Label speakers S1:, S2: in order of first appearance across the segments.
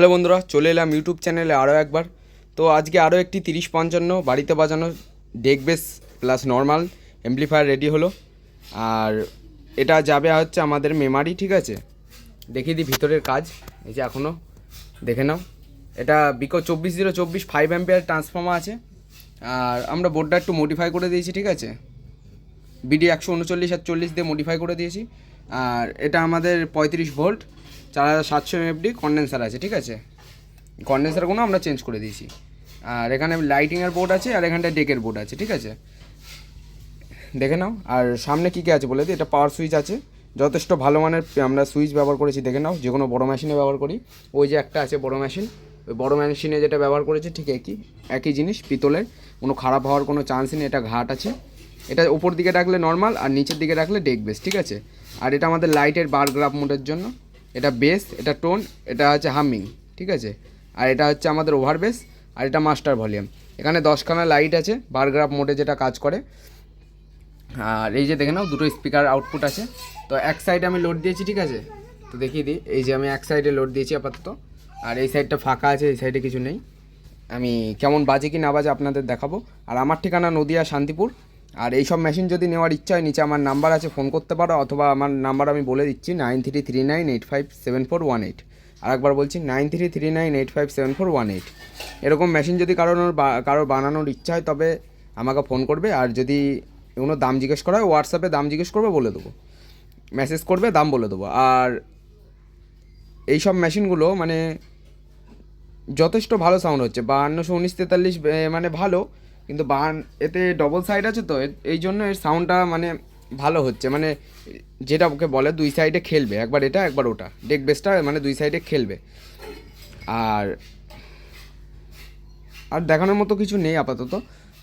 S1: Hello বন্ধুরা, চলে এলাম ইউটিউব চ্যানেলে আরও একবার। তো আজকে আরও একটি 3055 বাড়িতে বাজানো deck bass plus normal amplifier ready হলো। আর এটা যাবে হচ্ছে আমাদের মেমারি, ঠিক আছে। দেখিয়ে দিই ভিতরের কাজ। এই যে এখনও দেখে নাও, এটা বিকো 24024 5 অ্যাম্পিয়ার ট্রান্সফর্মার আছে। আর আমরা বোর্ডটা একটু মডিফাই করে দিয়েছি, ঠিক আছে। বিডি 139/40 দিয়ে মডিফাই করে দিয়েছি। আর এটা আমাদের 35 ভোল্ট 4700 এমএফডি কন্ডেন্সার আছে, ঠিক আছে। কন্ডেন্সারগুলো আমরা চেঞ্জ করে দিয়েছি। আর এখানে লাইটিংয়ের বোর্ড আছে, আর এখানটায় ডেকের বোর্ড আছে, ঠিক আছে। দেখে নাও। আর সামনে কী কী আছে বলে দিই। এটা পাওয়ার সুইচ আছে, যথেষ্ট ভালো মানের আমরা সুইচ ব্যবহার করেছি। দেখে নাও, যে কোনো বড়ো মেশিনে ব্যবহার করি। ওই যে একটা আছে বড়ো মেশিন, ওই বড়ো মেশিনে যেটা ব্যবহার করেছি ঠিক একই জিনিস, পিতলের, কোনো খারাপ হওয়ার কোনো চান্স নেই। এটা ঘাট আছে। এটা উপর দিকে রাখলে নর্মাল, আর নিচের দিকে রাখলে ডেক বেস, ঠিক আছে। আর এটা আমাদের লাইটের বার গ্রাফ মোডের জন্য। এটা বেস, এটা টোন, এটা হচ্ছে হামিং, ঠিক আছে। আর এটা হচ্ছে আমাদের ওভার বেস, আর এটা মাস্টার ভলিউম। এখানে 10খানা লাইট আছে বার গ্রাফ মোডে যেটা কাজ করে। আর এই যে দেখে নাও, দুটো স্পিকার আউটপুট আছে। তো এক সাইডে আমি লোড দিয়েছি, ঠিক আছে। তো দেখিয়ে দিই, এই যে আমি এক সাইডে লোড দিয়েছি আপাতত, আর এই সাইডটা ফাঁকা আছে, এই সাইডে কিছু নেই। আমি কেমন বাজে কি না বাজে আপনাদের দেখাবো। আর আমার ঠিকানা নদিয়া শান্তিপুর। আর এই সব মেশিন যদি নেওয়ার ইচ্ছা হয়, নিচে আমার নাম্বার আছে, ফোন করতে পারো, অথবা আমার নাম্বার আমি বলে দিচ্ছি 9339857418। আর একবার বলছি 9339857418। এরকম মেশিন যদি কারোর বানানোর ইচ্ছা হয়, তবে আমাকে ফোন করবে। আর যদি এগুলো দাম জিজ্ঞেস করা হয়, হোয়াটসঅ্যাপে দাম জিজ্ঞেস করবে, বলে দেবো। মেসেজ করবে, দাম বলে দেবো। আর এই সব মেশিনগুলো মানে যথেষ্ট ভালো সাউন্ড হচ্ছে। 521943 মানে ভালো, কিন্তু এতে ডবল সাইড আছে, তো এই জন্য এর সাউন্ডটা মানে ভালো হচ্ছে। মানে যেটা ওকে বলে দুই সাইডে খেলবে, একবার এটা একবার ওটা, ডেক বেসটা মানে দুই সাইডে খেলবে। আর আর দেখানোর মতো কিছু নেই আপাতত।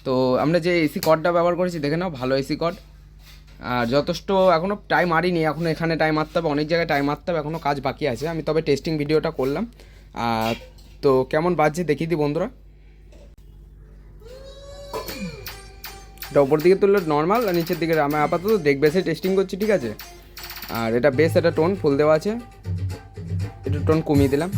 S1: তো আমরা যে এসি কর্ডটা ব্যবহার করেছি, দেখে নাও, ভালো এসি কর্ড। আর যথেষ্ট এখনও টাইম মারিনি, এখনও এখানে টাইম মারতে হবে, অনেক জায়গায় টাইম মারতে হবে, এখনও কাজ বাকি আছে। আমি তবে টেস্টিং ভিডিওটা করলাম। তো কেমন বাজছে দেখিয়ে দিই বন্ধুরা। এটা ওপর দিকে তুললে নর্মাল, আর নিচের দিকে আমি আপাতত ডেক বেসে টেস্টিং করছি, ঠিক আছে। আর এটা বেস, এটা টোন ফুল দেওয়া আছে, একটু টোন কমিয়ে দিলাম।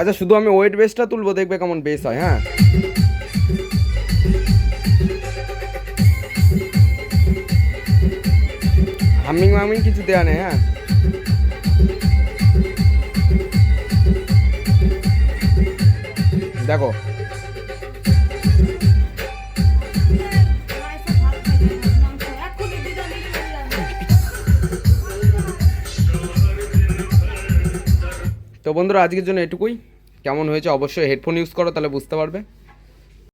S1: আচ্ছা শুধু আমি ওয়েট বেসটা তুলবো, দেখবে কেমন বেস হয়। হ্যাঁ হামিং মামিং কিছু দেওয়া নেই। হ্যাঁ দেখো তো বন্ধুরা আজকের জন্য এটুকুই। কেমন হয়েছে অবশ্যই হেডফোন ইউজ করো, তাহলে বুঝতে পারবে।